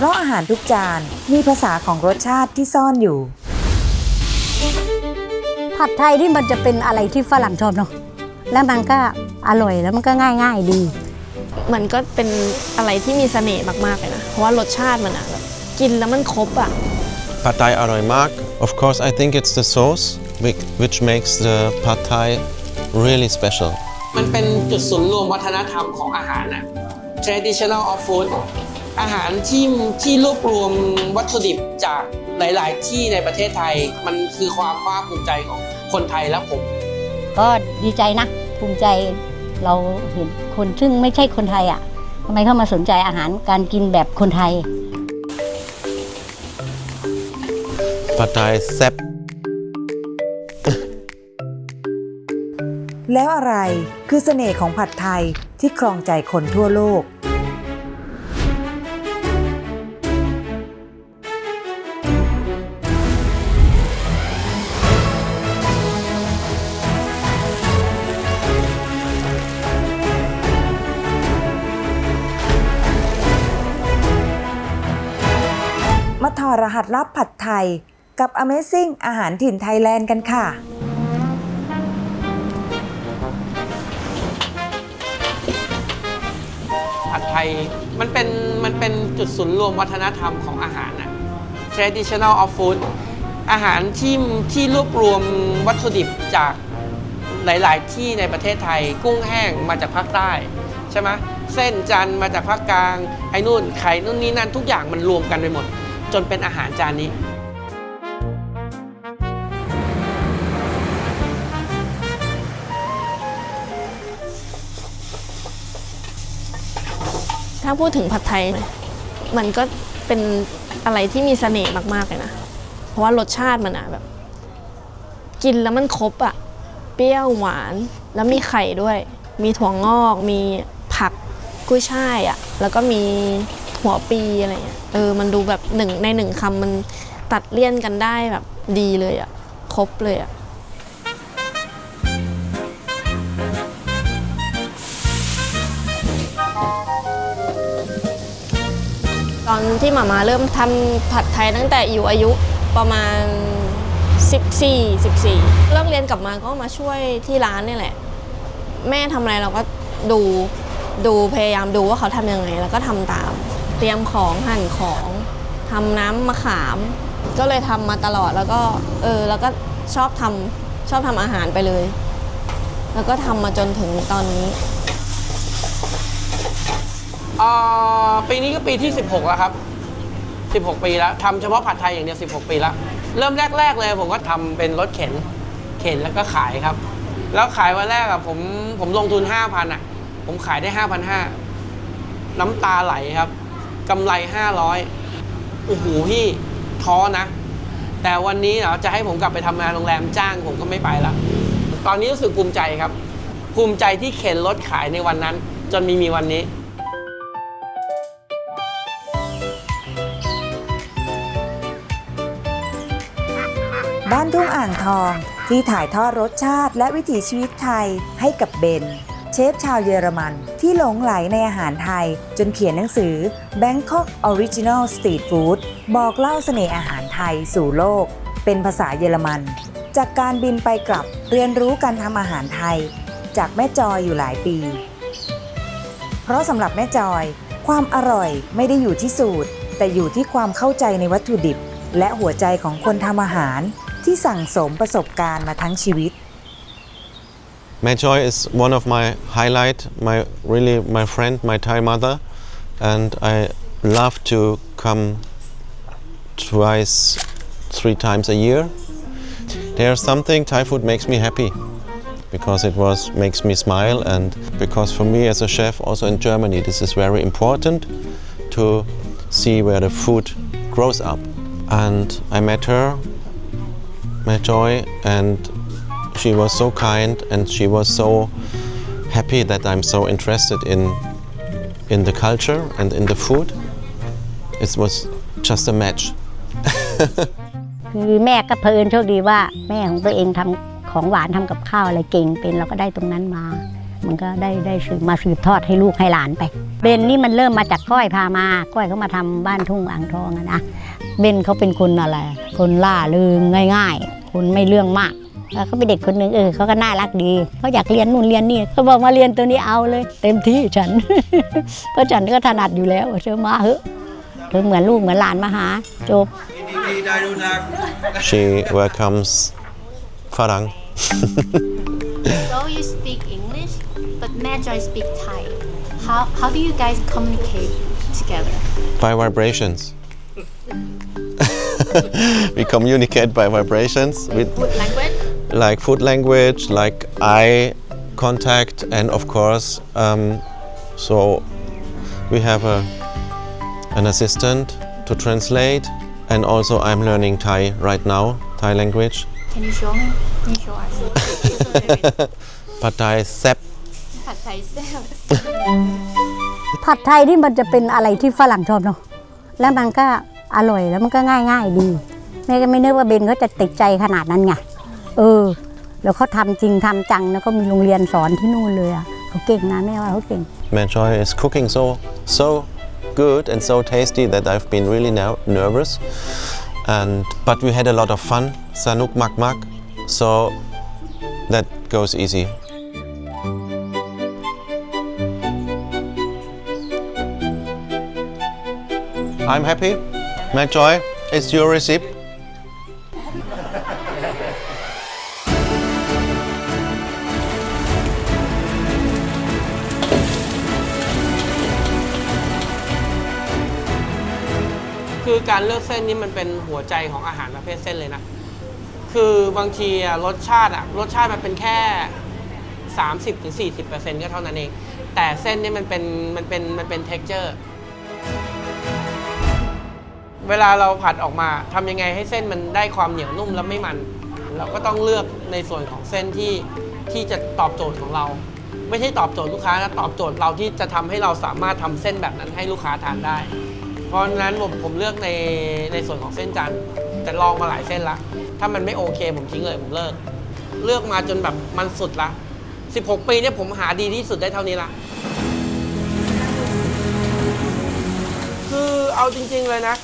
เพราะอาหารทุกจานมีภาษาของรสชาติที่ซ่อนอยู่ผัดไทยที่มันจะเป็นอะไรที่ฝรั่งชอบเนาะแล้วมันก็อร่อยแล้วมันก็ง่ายๆดีมันก็เป็นอะไรที่มีเสน่ห์มากๆเลยนะเพราะว่ารสชาติมันอะแบบกินแล้วมันครบอะผัดไทยอร่อยมาก Of course I think it's the sauce which makes the pad thai really special มันเป็นจุดศูนย์รวมวัฒนธรรมของอาหารนะ Traditional of Food อาหารที่รวบรวมวัตถุดิบจากหลายๆที่ในประเทศไทยมันคือความภาคภูมิใจของคนไทยและผมก็ดีใจนะภูมิใจเราเห็นคนซึ่งไม่ใช่คนไทยอ่ะทำไมเข้ามาสนใจอาหารการกินแบบคนไทยผัดไทยแซ่บ แล้วอะไรคือเสน่ห์ของผัดไทยที่ครองใจคนทั่วโลกมาถอดรหัสลับผัดไทยกับ Amazing อาหารถิ่นไทยแลนด์กันค่ะผัดไทยมันเป็นจุดศูนย์รวมวัฒนธรรมของอาหารนะ Traditional of Food อาหารที่รวบรวมวัตถุดิบจากหลายๆที่ในประเทศไทยกุ้งแห้งมาจากภาคใต้ใช่ไหมเส้นจันทร์มาจากภาคกลางไอ้นู่นไข่นู่นนี่นั่นทุกอย่างมันรวมกันไปหมดจนเป็นอาหารจานนี้ถ้าพูดถึงผัดไทยมันก็เป็นอะไรที่มีเสน่ห์มากๆเลยนะเพราะว่ารสชาติมันอะแบบกินแล้วมันครบอะเปรี้ยวหวานแล้วมีไข่ด้วยมีถั่วงอกมีผักกุ้ยช่ายอะแล้วก็มีหัวปีอะไรเงี้ยมันดูแบบในหนึ่งคำมันตัดเลี่ยนกันได้แบบดีเลยอะครบเลยอะตอนที่หม่าเริ่มทำผัดไทยตั้งแต่อยู่อายุประมาณ14เลิกเรียนกลับมาก็มาช่วยที่ร้านนี่แหละแม่ทำอะไรเราก็ดูพยายามดูว่าเขาทำยังไงแล้วก็ทำตามเตรียมของหั่นของทำน้ำมะขามก็เลยทำมาตลอดแล้วก็แล้วก็ชอบทำอาหารไปเลยแล้วก็ทำมาจนถึงตอนนี้ปีนี้ก็ปีที่16แล้วครับ16ปีแล้วทำเฉพาะผัดไทยอย่างเดียว16ปีแล้วเริ่มแรกเลยผมก็ทำเป็นรถเข็นแล้วก็ขายครับแล้วขายวันแรกผมลงทุน 5,000 ผมขายได้ 5,500 น้ำตาไหลครับกำไร500โอ้โหพี่ท้อนะแต่วันนี้จะให้ผมกลับไปทำงานโรงแรมจ้างผมก็ไม่ไปแล้วตอนนี้รู้สึกภูมิใจครับภูมิใจที่เข็นรถขายในวันนั้นจนมีวันนี้บ้านทุ่งอ่างทองที่ถ่ายทอดรสชาติและวิถีชีวิตไทยให้กับเบนเชฟชาวเยอรมันที่หลงไหลในอาหารไทยจนเขียนหนังสือ Bangkok Original Street Food บอกเล่าเสน่ห์อาหารไทยสู่โลกเป็นภาษาเยอรมันจากการบินไปกลับเรียนรู้การทำอาหารไทยจากแม่จอยอยู่หลายปีเพราะสำหรับแม่จอยความอร่อยไม่ได้อยู่ที่สูตรแต่อยู่ที่ความเข้าใจในวัตถุดิบและหัวใจของคนทำอาหารที่สั่งสมประสบการณ์มาทั้งชีวิต Joy is one of my highlight, my friend, my Thai mother, and I love to come twice, 3 times a year. There's something Thai food makes me happy because makes me smile, and because for me as a chef also in Germany this is very important to see where the food grows up. And I met her, my Joy, and she was so kind and she was so happy that I'm so interested in the culture and in the food. It was just a match. คือแม่ก็เพลินโชคดีว่าแม่ของตัวเองทำของหวานทำกับข้าวอะไรเก่งเป็นเราก็ได้ตรงนั้นมามันก็ได้สืบทอดให้ลูกให้หลานไป เบนนี่มันเริ่มมาจากก้อยพามาก้อยเขามาทำบ้านทุ่งอ่างทองอะนะเบนเขาเป็นคนอะไรคนล่าเริงง่ายๆคนไม่เรื่องมากแล้วเขาเป็นเด็กคนหนึ่งเขาก็น่ารักดีเขาอยากเรียนนู่นเรียนนี่เขาบอกมาเรียนตัวนี้เอาเลยเต็มที่ฉัน เพราะฉันก็ถนัดอยู่แล้วเธอมาเหอะเธอเหมือนลูกเหมือนหลานมาหาจบ She welcomes Farang. So you speak English, but Majoi speak Thai. How do you guys communicate together? By vibrations. We communicate by vibrations with Food language? like food language, like eye contact, and of course, so we have an assistant to translate, and also I'm learning Thai right now, Thai language. Can you show me? Can you show us? Pad Thai Sep. ผัดไทยแซ่บ ผัดไทยนี่มันจะเป็นอะไรที่ฝรั่งชอบเนาะแล้วมันก็อร่อยแล้วมันก็ง่ายๆดีแม่ก็ไม่นึกว่าเบนเขาจะติดใจขนาดนั้นไงแล้วเขาทำจริงทำจังแล้วก็มีโรงเรียนสอนที่นู่นเลยอ่ะเขาเก่งนะแม่ว่าเขาเก่ง Majoi is cooking so good and so tasty that I've been really nervous, but we had a lot of fun, Sanuk Mak Mak, so that goes easy. I'm happy. Majoi, it's your recipe. คือการเลือกเส้นนี้มันเป็นหัวใจของอาหารประเภทเส้นเลยนะ คือบางทีรสชาติมันเป็นแค่ 30-40% ก็เท่านั้นเอง แต่เส้นนี่มันเป็น texture เวลาเราผัดออกมาทำยังไงให้เส้นมันได้ความเหนียวนุ่มและไม่มัน เราก็ต้องเลือกในส่วนของเส้นที่จะตอบโจทย์ของเรา ไม่ใช่ตอบโจทย์ลูกค้านะตอบโจทย์เราที่จะทำให้เราสามารถทำเส้นแบบนั้นให้ลูกค้าทานได้ เพราะฉะนั้นผมเลือกในส่วนของเส้นจันทร์แต่ลองมาหลายเส้นละถ้ามันไม่โอเคผมทิ้งเลยผมเลือกมาจนแบบมันสุดละ16 ปีเนี่ยผมหาดีที่สุดได้เท่านี้ละคือเอาจริงๆเลยนะ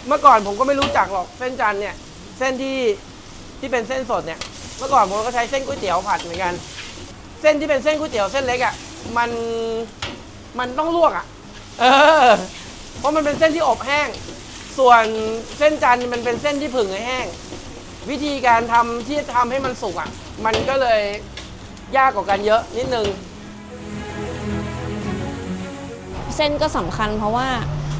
เมื่อก่อนผมก็ไม่รู้จักหรอกเส้นจันทร์เนี่ยเส้นที่เป็นเส้นสดเนี่ยเมื่อก่อนผมก็ใช้เส้นก๋วยเตี๋ยวผัดเหมือนกันเส้นที่เป็นเส้นก๋วยเตี๋ยวเส้นเล็กอ่ะมันต้องลวกอ่ะเพราะมันเป็นเส้นที่อบแห้งส่วนเส้นจันทร์มันเป็นเส้นที่ผึ่งให้แห้งวิธีการทำที่ทำให้มันสุกอ่ะมันก็เลยยากกว่ากันเยอะนิดนึง เส้นก็สำคัญเพราะว่า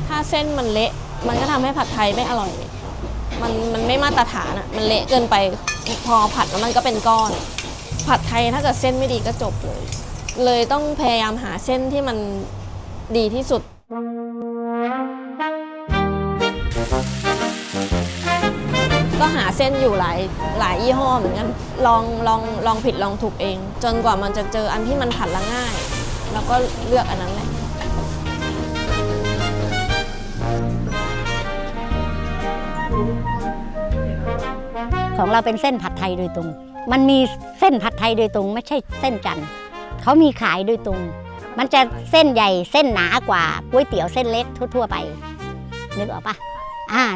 ถ้าเส้นมันเละมันก็ทำให้ผัดไทยไม่อร่อยมันไม่มาตรฐานอ่ะมันเละเกินไปพอผัดแล้วมันก็เป็นก้อนผัดไทยถ้าเกิดเส้นไม่ดีก็จบเลยต้องพยายามหาเส้นที่มันดีที่สุดก็หาเส้นอยู่หลายยี่ห้อเหมือนกันลองผิดลองถูกเองจนกว่ามันจะเจออันที่มันผัดละง่ายแล้วก็เลือกอันนั้นแหละของเราเป็นเส้นผัดไทยโดยตรงมันมีเส้นผัดไทยโดยตรงไม่ใช่เส้นจันทร์เขามีขายโดยตรงมันจะเส้นใหญ่เส้นหนากว่าก๋วยเตี๋ยวเส้นเล็กทั่วๆไปนึกออกปะ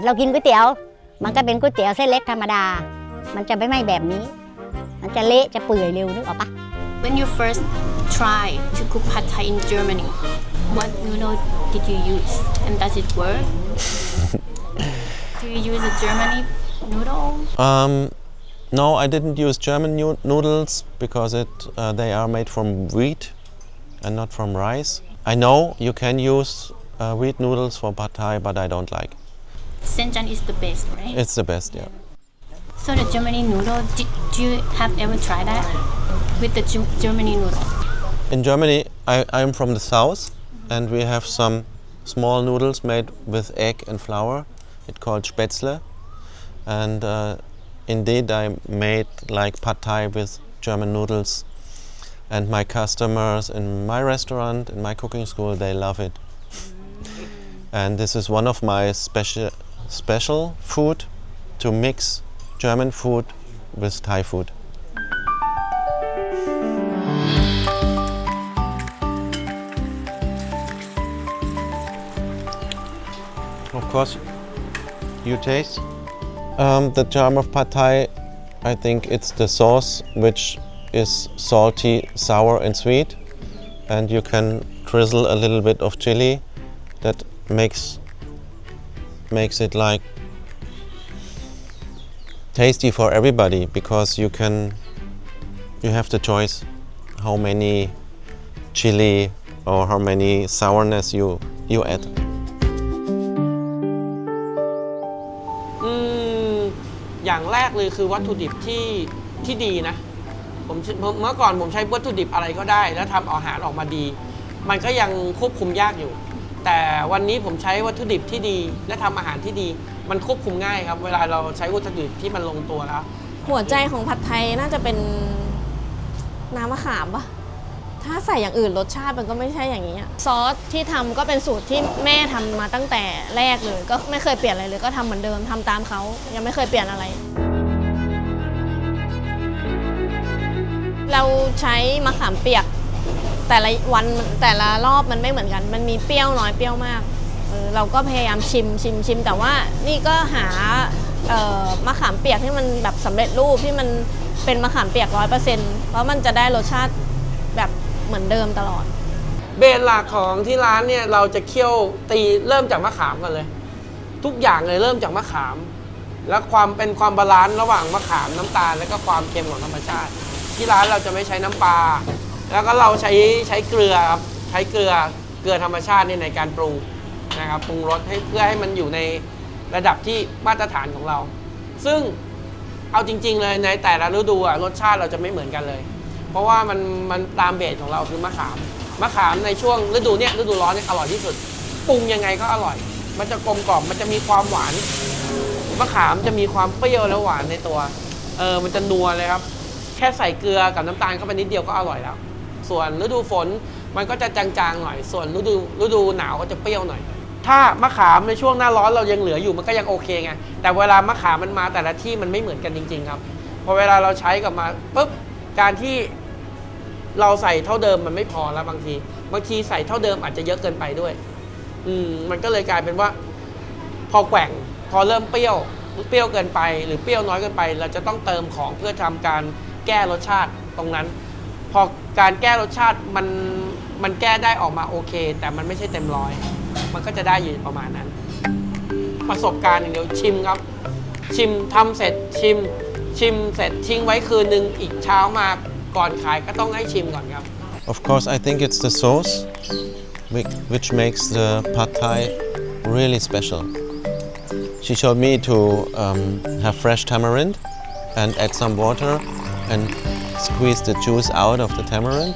เรากินก๋วยเตี๋ยวมันก็เป็นก๋วยเตี๋ยวเส้นเล็กธรรมดามันจะไม่แบบนี้มันจะเละจะเปื่อยเร็วนึกออกปะ When you first try to cook pad Thai in Germany, what noodle did you use and does it work? Do you use a Germany noodle? No, I didn't use German noodles because they are made from wheat and not from rice. I know you can use wheat noodles for pad Thai, but I don't like. Senjan is the best, right? It's the best, yeah. So the Germany noodle, did you have ever tried that with the Germany noodle? In Germany, I'm from the south, and we have some small noodles made with egg and flour. It's called Spätzle, and indeed I made like pad Thai with German noodles, and my customers in my restaurant, in my cooking school, they love it. And this is one of my special food to mix German food with Thai food. Of course, you taste. The charm of Pad Thai, I think it's the sauce, which is salty, sour, and sweet, and you can drizzle a little bit of chili. That makes it like tasty for everybody, because you have the choice how many chili or how many sourness you add. อย่างแรกเลยคือวัตถุดิบที่ดีนะเมื่อก่อนผมใช้วัตถุดิบอะไรก็ได้แล้วทำอาหารออกมาดี มันก็ยังควบคุมยากอยู่ แต่วันนี้ผมใช้วัตถุดิบที่ดีและทำอาหารที่ดี มันควบคุมง่ายครับเวลาเราใช้วัตถุดิบที่มันลงตัวแล้ว หัวใจของผัดไทยน่าจะเป็นน้ำมะขามปะถ้าใส่อย่างอื่นรสชาติมันก็ไม่ใช่อย่างนี้อะซอสที่ทำก็เป็นสูตรที่แม่ทำมาตั้งแต่แรกเลยก็ไม่เคยเปลี่ยนอะไรเลยก็ทำเหมือนเดิมทำตามเขายังไม่เคยเปลี่ยนอะไร เราใช้มะขามเปียกแต่ละวันแต่ละรอบมันไม่เหมือนกันมันมีเปรี้ยวน้อยเปรี้ยวมากเราก็พยายามชิมแต่ว่านี่ก็หามะขามเปียกที่มันแบบสำเร็จรูปที่มันเป็นมะขามเปียก 100% เพราะมันจะได้รสชาติแบบเหมือนเดิมตลอดเบสหลักของที่ร้านเนี่ยเราจะเคี่ยวตีเริ่มจากมะขามกันเลยทุกอย่างเลยเริ่มจากมะขามแล้วความบาลานซ์ระหว่างมะขามน้ำตาลและก็ความเค็มของธรรมชาติที่ร้านเราจะไม่ใช้น้ำปลาแล้วก็เราใช้เกลือครับใช้เกลือธรรมชาติในการปรุงนะครับปรุงรสเพื่อให้มันอยู่ในระดับที่มาตรฐานของเรา ซึ่งเอาจริงๆเลยในแต่ละฤดูรสชาติเราจะไม่เหมือนกันเลยเพราะว่ามันตามเบสของเราคือมะขามในช่วงฤดูร้อนเนี่ยอร่อยที่สุดปรุงยังไงก็อร่อยมันจะกลมกล่อมมันจะมีความหวานมะขามจะมีความเปรี้ยวและหวานในตัวมันจะนัวเลยครับแค่ใส่เกลือกับน้ำตาลเข้าไปนิดเดียวก็อร่อยแล้วส่วนฤดูฝนมันก็จะจางๆหน่อยส่วนฤดูหนาวก็จะเปรี้ยวหน่อยถ้ามะขามในช่วงหน้าร้อนเรายังเหลืออยู่มันก็ยังโอเคไงแต่เวลามะขามมันมาแต่ละที่มันไม่เหมือนกันจริงๆครับพอเวลาเราใช้กับมาปุ๊บการที่เราใส่เท่าเดิมมันไม่พอแล้วบางทีใส่เท่าเดิมอาจจะเยอะเกินไปด้วยมันก็เลยกลายเป็นว่าพอแกว่งพอเริ่มเปรี้ยวเกินไปหรือเปรี้ยวน้อยเกินไปเราจะต้องเติมของเพื่อทำการแก้รสชาติตรงนั้นพอการแก้รสชาติมันแก้ได้ออกมาโอเคแต่มันไม่ใช่เต็มร้อยมันก็จะได้อยู่ประมาณนั้นประสบการณ์อย่างเดียวชิมครับชิมทำเสร็จชิมเสร็จทิ้งไว้คืนนึงอีกเช้ามาก่อนขายก็ต้องให้ชิมก่อนครับ Of course, I think it's the sauce which makes the Pad Thai really special. She showed me to have fresh tamarind and add some water and squeeze the juice out of the tamarind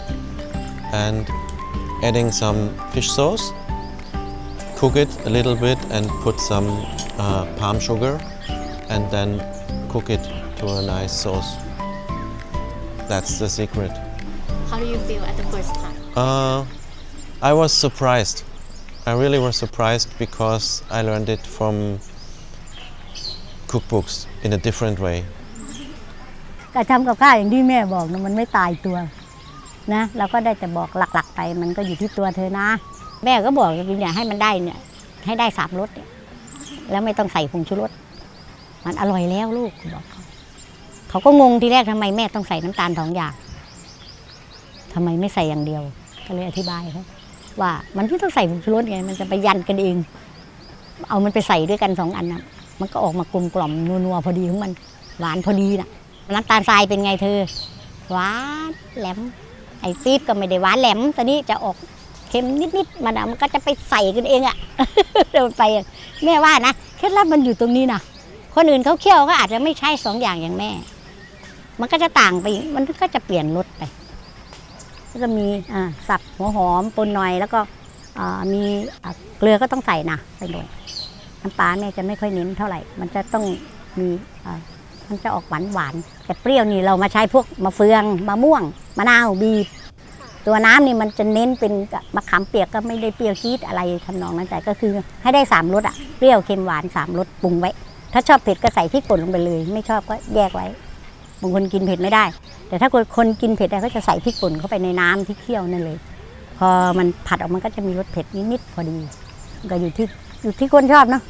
and adding some fish sauce. Cook it a little bit and put some palm sugar and then cook it to a nice sauce. That's the secret. How do you feel at the first time? I was surprised. I really was surprised because I learned it from cookbooks in a different way. การทำกับข้าวอย่างที่แม่บอกนะมันไม่ตายตัวนะเราก็ได้แต่บอกหลักๆไปมันก็อยู่ที่ตัวเธอนะแม่ก็บอกอย่าให้มันได้เนี่ยให้ได้3 รสเนี่ยแล้วไม่ต้องใส่ผงชูรสมันอร่อยแล้วลูกบอกเขาก็งงทีแรกทำไมแม่ต้องใส่น้ำตาล2 อย่างทำไมไม่ใส่อย่างเดียวก็เลยอธิบายเขาว่ามันไม่ต้องใส่ผงชูรสไงมันจะไปยันกันเองเอามันไปใส่ด้วยกัน2 อันนะมันก็ออกมากลมกล่อมนัวๆพอดีของมันหวานพอดีน่ะน้ำตาลทรายเป็นไงเธอหวานแหลมไอ้ปี๊บก็ไม่ได้หวานแหลมตอนนี้จะออกเค็มนิดๆมันก็จะไปใส่กันเองอ่ะ เดินไปแม่ว่านะเคล็ดลับมันอยู่ตรงนี้นะคนอื่นเขาเคี่ยวก็อาจจะไม่ใช่2 อย่างอย่างแม่มันก็จะต่างไปมันก็จะเปลี่ยนรสไปแล้วก็มีสับหัวหอมปนหน่อยแล้วก็มีเกลือก็ต้องใส่นะไปหน่อยน้ำปลาแม่จะไม่ค่อยเน้นเท่าไหร่มันจะต้องมีมันจะออกหวานแต่เปรี้ยวนี่เรามาใช้พวกมะเฟืองมะม่วงมะนาวบีบตัวน้ำนี่มันจะเน้นเป็นมะขามเปียกก็ไม่ได้เปรี้ยวจี๊ดอะไรทำนองนั้นแต่ก็คือให้ได้3 รสเปรี้ยวเค็มหวาน3 รสปรุงไว้ถ้าชอบเผ็ดก็ใส่พริกป่นลงไปเลยไม่ชอบก็แยกไว้บางคนกินเผ็ดไม่ได้แต่ถ้าคนกินเผ็ดได้ก็จะใส่พริกป่นเข้าไปในน้ำที่เคี่ยวนั่นเลยพอมันผัดออกมันก็จะมีรสเผ็ดนิดๆพอดีก็อยู่ที่ อยู่ที่คนชอบเนาะ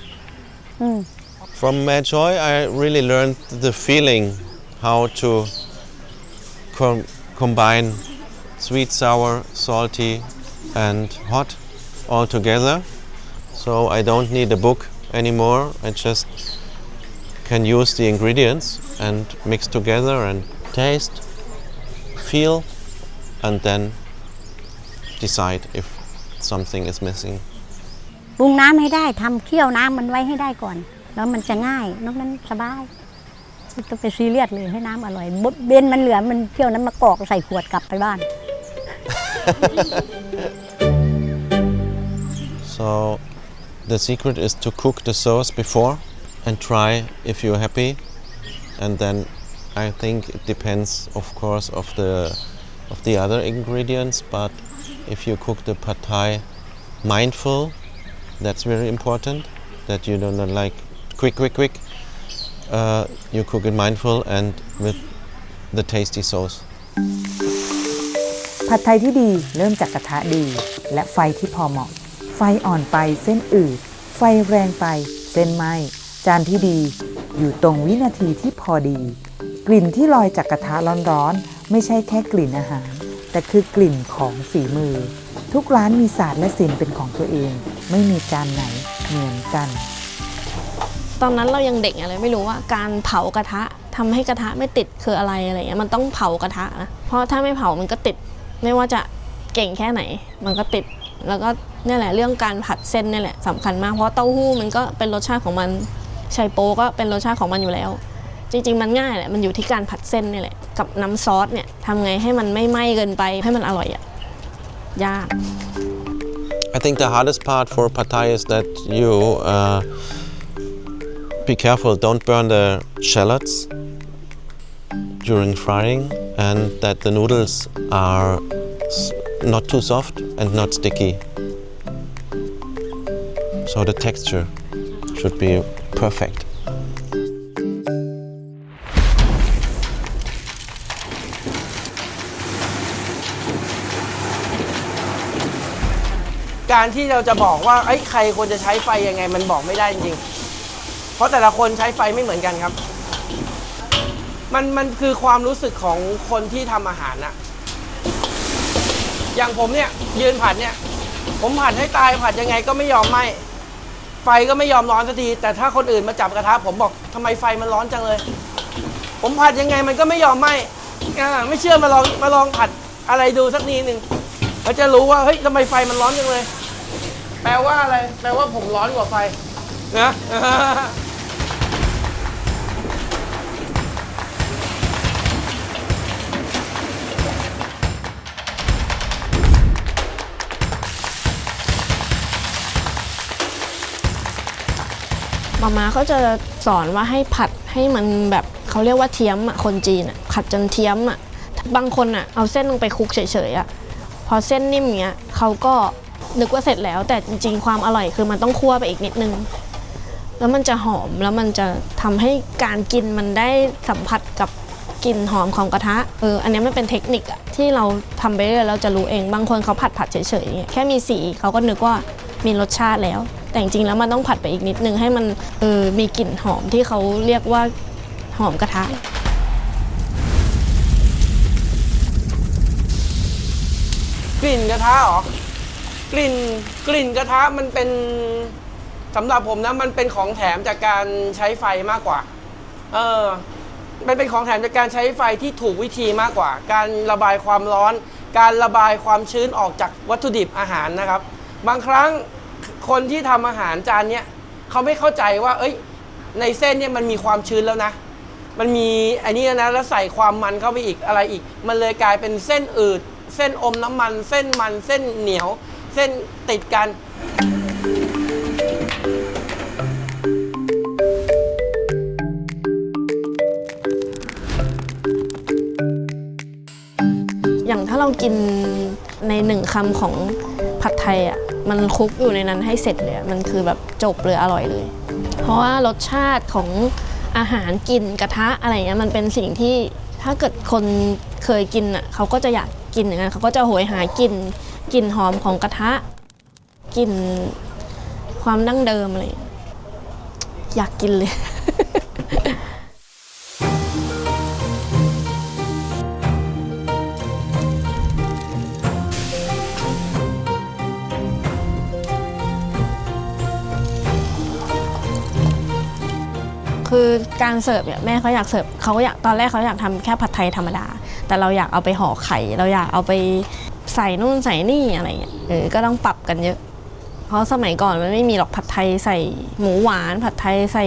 From Mad Joy, I really learned the feeling how to combine sweet, sour, salty, and hot all together. So I don't need a book anymore. I just can use the ingredients and mix together and taste, feel, and then decide if something is missing. ปรุงน้ำให้ได้ทำเคี่ยวน้ำมันไว้ให้ได้ก่อนแล้วมันจะง่ายนอกนั้นสบายไม่ต้องไปซีเรียสเลยให้น้ำอร่อยเบนมันเหลือมันเคี่ยวน้ำมะกอกใส่ขวดกลับไปบ้าน So the secret is to cook the sauce before and try if you're happy, and then I think it depends of course of the other ingredients, but if you cook the pad thai mindful, that's very important, that you don't like quick. You cook it mindful and with the tasty sauce. ผัดไทยที่ดีเริ่มจากกระทะดีและไฟที่พอเหมาะไฟอ่อนไปเส้นอืดไฟแรงไปเส้นไหม้จานที่ดีอยู่ตรงวินาทีที่พอดีกลิ่นที่ลอยจากกระทะร้อนๆไม่ใช่แค่กลิ่นอาหารแต่คือกลิ่นของฝีมือทุกร้านมีศาสตร์และศิลป์เป็นของตัวเองไม่มีจานไหนเหมือนกันตอนนั้นเรายังเด็กอะไรไม่รู้ว่าการเผากระทะทำให้กระทะไม่ติดคืออะไรเงี้ยมันต้องเผากระทะนะเพราะถ้าไม่เผามันก็ติดไม่ว่าจะเก่งแค่ไหนมันก็ติดแล้วก็นี่แหละเรื่องการผัดเส้นนี่แหละสำคัญมากเพราะเต้าหู้มันก็เป็นรสชาติของมันไชโป๊ก็เป็นรสชาติของมันอยู่แล้วจริงๆมันง่ายแหละมันอยู่ที่การผัดเส้นนี่แหละกับน้ำซอสเนี่ยทำไงให้มันไม่ไหม้เกินไปให้มันอร่อยอะยาก I think the hardest part for pad thai is that you be careful, don't burn the shallots during frying, and that the noodles are not too soft and not sticky. So the texture should be perfect. การที่เราจะบอกว่าใครควรจะใช้ไฟยังไงมันบอกไม่ได้จริงๆเพราะแต่ละคนใช้ไฟไม่เหมือนกันครับมันคือความรู้สึกของคนที่ทำอาหารนะอย่างผมเนี่ยยืนผัดเนี่ยผมผัดให้ตายผัดยังไงก็ไม่ยอมไหม้ไฟก็ไม่ยอมร้อนสักทีแต่ถ้าคนอื่นมาจับกระทะผมบอกทำไมไฟมันร้อนจังเลยผมผัดยังไงมันก็ไม่ยอมไหม้ไม่เชื่อมาลองผัดอะไรดูสักนิดนึงเราจะรู้ว่าเฮ้ยทำไมไฟมันร้อนจังเลยแปลว่าอะไรแปลว่าผมร้อนกว่าไฟนะมาเขาจะสอนว่าให้ผัดให้มันแบบเขาเรียกว่าเทียมอ่ะคนจีนอ่ะผัดจนเทียมอ่ะบางคนอ่ะเอาเส้นลงไปคลุกเฉยๆอ่ะพอเส้นนิ่มเงี้ยเขาก็นึกว่าเสร็จแล้วแต่จริงๆความอร่อยคือมันต้องคั่วไปอีกนิดนึงแล้วมันจะหอมแล้วมันจะทำให้การกินมันได้สัมผัสกับกลิ่นหอมของกระทะอันนี้มันเป็นเทคนิคอ่ะที่เราทำไปเรื่อยเราจะรู้เองบางคนเขาผัดเฉยๆแค่มีสีเขาก็นึกว่ามีรสชาติแล้วแต่จริงๆแล้วมันต้องผัดไปอีกนิดนึงให้มันมีกลิ่นหอมที่เขาเรียกว่าหอมกระทะกลิ่นกระทะเหรอกลิ่นกระทะมันเป็นสำหรับผมนะมันเป็นของแถมจากการใช้ไฟมากกว่ามันเป็นของแถมจากการใช้ไฟที่ถูกวิธีมากกว่าการระบายความร้อนการระบายความชื้นออกจากวัตถุดิบอาหารนะครับบางครั้งคนที่ทำอาหารจานเนี้ยเขาไม่เข้าใจว่าในเส้นเนี่ยมันมีความชื้นแล้วนะมันมีอันนี้นะแล้วใส่ความมันเข้าไปอีกอะไรอีกมันเลยกลายเป็นเส้นอืดเส้นอมน้ำมันเส้นมันเส้นเหนียวเส้นติดกันอย่างถ้าเรากินในหนึ่งคำของผัดไทยอ่ะมันคลุกอยู่ในนั้นให้เสร็จเลยมันคือแบบจบเลยอร่อยเลยเพราะว่ารสชาติของอาหารกินกระทะอะไรเงี้ยมันเป็นสิ่งที่ถ้าเกิดคนเคยกินอ่ะเขาก็จะอยากกินอย่างนั้นเขาก็จะโหยหากลิ่นหอมของกระทะกลิ่น ความดั้งเดิมอะไรอยากกินเลย คือการเสิร์ฟเนี่ยแม่เขาอยากเสิร์ฟเขาอยากตอนแรกเขาอยากทำแค่ผัดไทยธรรมดา แต่เราอยากเอาไปห่อไข่ เราอยากเอาไปใส่นู่นใส่นี่อะไรเงี้ยก็ต้องปรับกันเยอะ เพราะสมัยก่อนมันไม่มีหรอกผัดไทยใส่หมูหวานผัดไทยใส่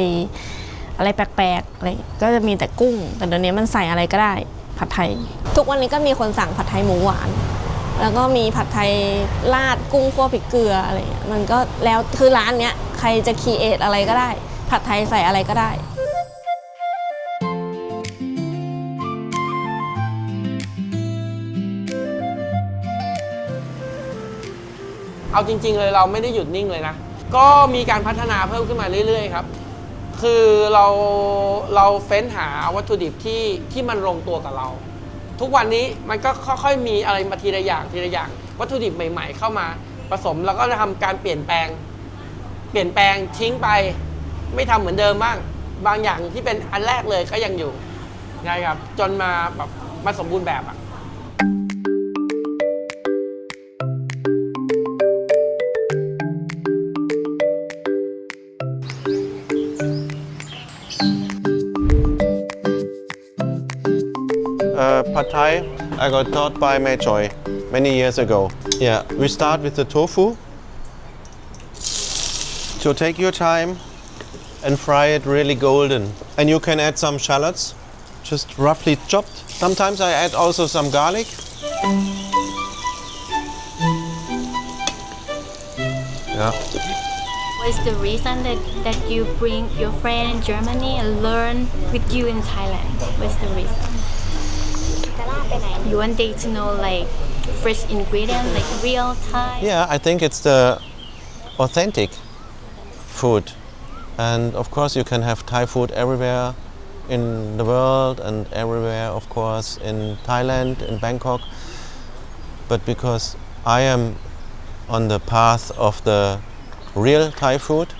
อะไรแปลกๆอะไรก็จะมีแต่กุ้งแต่เดี๋ยวนี้มันใส่อะไรก็ได้ผัดไทย ทุกวันนี้ก็มีคนสั่งผัดไทยหมูหวาน แล้วก็มีผัดไทยราดกุ้งคั่วพริกเกลืออะไรเงี้ยมันก็แล้วคือร้านเนี้ยใครจะคีเอทอะไรก็ได้ผัดไทยใส่อะไรก็ได้ เอาจริงๆเลยเราไม่ได้หยุดนิ่งเลยนะ ก็มีการพัฒนาเพิ่มขึ้นมาเรื่อยๆครับ คือเราเฟ้นหาวัตถุดิบที่มันลงตัวกับเรา ทุกวันนี้มันก็ค่อยๆมีอะไรมาทีละอย่างทีละอย่าง วัตถุดิบใหม่ๆเข้ามาผสมแล้วก็จะทำการเปลี่ยนแปลงทิ้งไปไม่ทำเหมือนเดิมบ้างบางอย่างที่เป็นอันแรกเลยก็ยังอยู่นะครับจนมาแบบมาสมบูรณ์แบบอะ Pad Thai, I got taught by Mei Choi many years ago. Yeah, we start with the tofu. So take your time and fry it really golden. And you can add some shallots, just roughly chopped. Sometimes I add also some garlic. Yeah. What is the reason that you bring your friend in Germany and learn with you in Thailand? What's the reason? You want them to know like fresh ingredients, like real Thai? Yeah, I think it's the authentic food. And of course you can have Thai food everywhere in the world and everywhere, of course, in Thailand, in Bangkok. But because I am on the path of the real Thai food,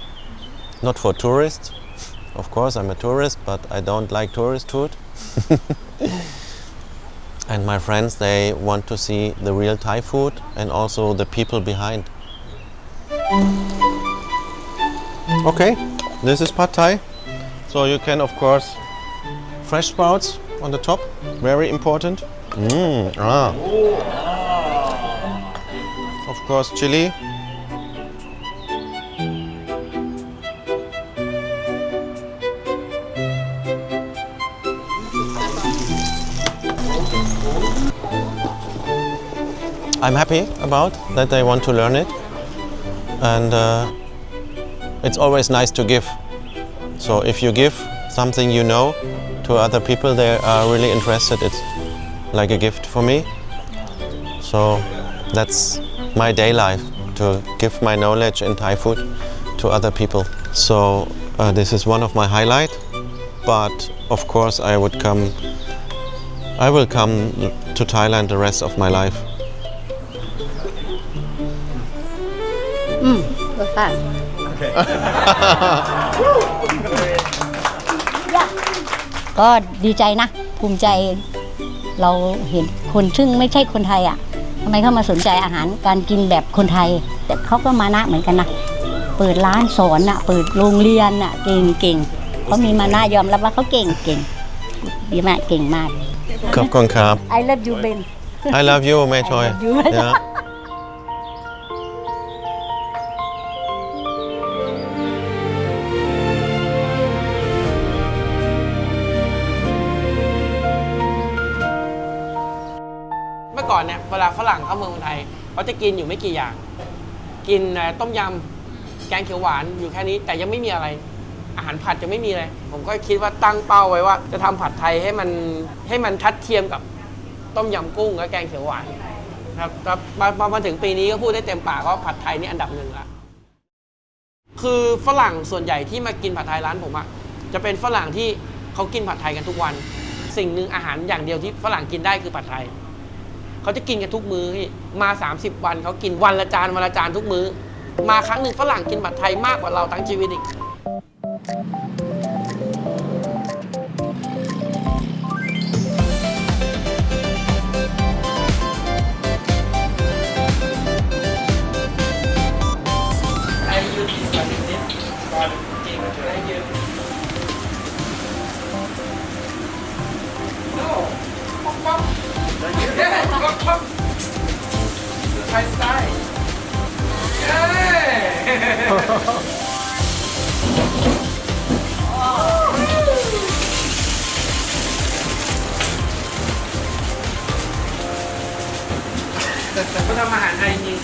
not for tourists. Of course, I'm a tourist, but I don't like tourist food. And my friends, they want to see the real Thai food and also the people behind. Okay, this is Pad Thai. So you can, of course, fresh sprouts on the top, very important. Of course, chili. I'm happy about that they want to learn it, and it's always nice to give. So if you give something you know to other people, they are really interested. It's like a gift for me. So that's my day life, to give my knowledge in Thai food to other people. So this is one of my highlights, but of course I will come to Thailand the rest of my life. รสชาติก็ดีใจนะภูมิใจเราเห็นคนซึ่งไม่ใช่คนไทยอ่ะทำไมเข้ามาสนใจอาหารการกินแบบคนไทยแต่เขาก็มานะเหมือนกันนะเปิดร้านสอนอ่ะเปิดโรงเรียนอ่ะเก่งเขามีมานะยอมรับว่าเขาเก่งดีมากเก่งมาก ขอบคุณครับ I love you Ben I love you, Mei Choi. I love you. Yeah. เมื่อก่อนเนี่ยเวลาฝรั่งเข้าเมืองไทยเขาจะกินอยู่ไม่กี่อย่าง กินต้มยำแกงเขียวหวานอยู่แค่นี้แต่ยังไม่มีอะไรอาหารผัดจะไม่มีเลยผมก็คิดว่าตั้งเป้าไว้ว่าจะทำผัดไทยให้มันทัดเทียมกับต้มยำกุ้งและแกงเขียวหวานครับมาถึงปีนี้ก็พูดได้เต็มปากว่าผัดไทยนี่อันดับหนึ่งละคือฝรั่งส่วนใหญ่ที่มากินผัดไทยร้านผมอะจะเป็นฝรั่งที่เขากินผัดไทยกันทุกวันสิ่งหนึ่งอาหารอย่างเดียวที่ฝรั่งกินได้คือผัดไทยเขาจะกินกันทุกมื้อพี่มา30 วันเขากินวันละจานทุกมื้อ มาครั้งหนึ่งฝรั่งกินผัดไทยมากกว่าเราทั้งชีวิตอีก เขาทำอาหารไทยจริง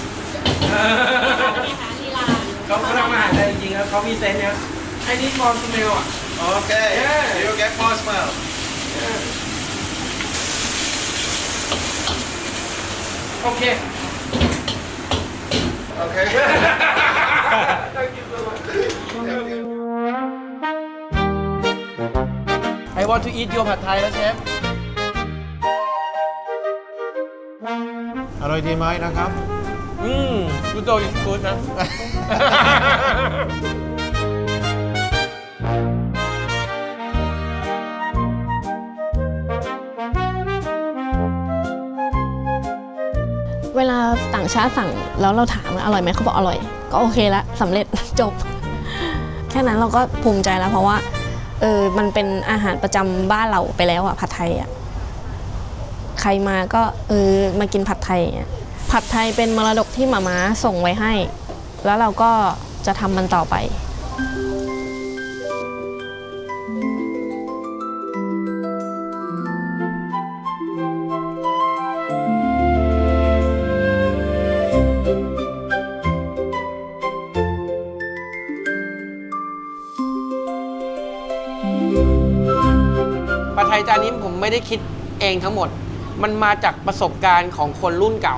เขาทำอาหารไทยจริงครับเขามีเซนส์เนี่ยไอ้นี่มองสเมลอ่ะ Okay, you get more smell. โอเค Okay. I want to eat your ผัดไทยแล้วเชฟ อร่อยดีไหมนะครับ ยูโตอิสกูดนะ เวลาต่างชาติสั่งแล้วเราถามว่าอร่อยไหมเขาบอกอร่อย ก็โอเคละสำเร็จ จบ แค่นั้นเราก็ภูมิใจแล้วเพราะว่ามันเป็นอาหารประจำบ้านเราไปแล้วอะผัดไทยอะใครมาก็มากินผัดไทยอะผัดไทยเป็นมรดกที่หม่าม้าส่งไว้ให้ แล้วเราก็จะทำมันต่อไป ผัดไทยจานนี้ผมไม่ได้คิดเองทั้งหมด มันมาจากประสบการณ์ของคนรุ่นเก่า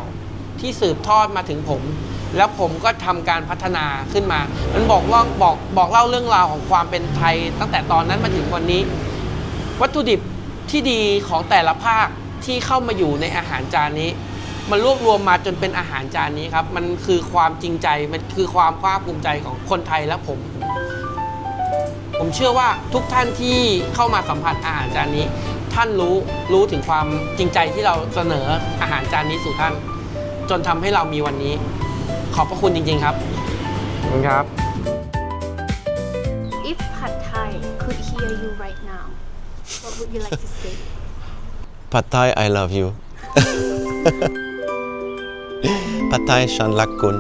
ที่สืบทอดมาถึงผม แล้วผมก็ทำการพัฒนาขึ้นมา มันบอกเล่าเรื่องราวของความเป็นไทย ตั้งแต่ตอนนั้นมาถึงวันนี้ วัตถุดิบที่ดีของแต่ละภาคที่เข้ามาอยู่ในอาหารจานนี้ มันรวบรวมมาจนเป็นอาหารจานนี้ครับ มันคือความจริงใจ มันคือความภาคภูมิใจของคนไทยและผมเชื่อว่าทุกท่านที่เข้ามาสัมผัสอาหารจานนี้ ท่านรู้ถึงความจริงใจที่เราเสนออาหารจานนี้สู่ท่าน จนทำให้เรามีวันนี้ ขอบพระคุณจริงๆครับ ครับ If Pad Thai could hear you right now, what would you like to say? ผัดไทย I love you ผัดไทยฉันรักคุณ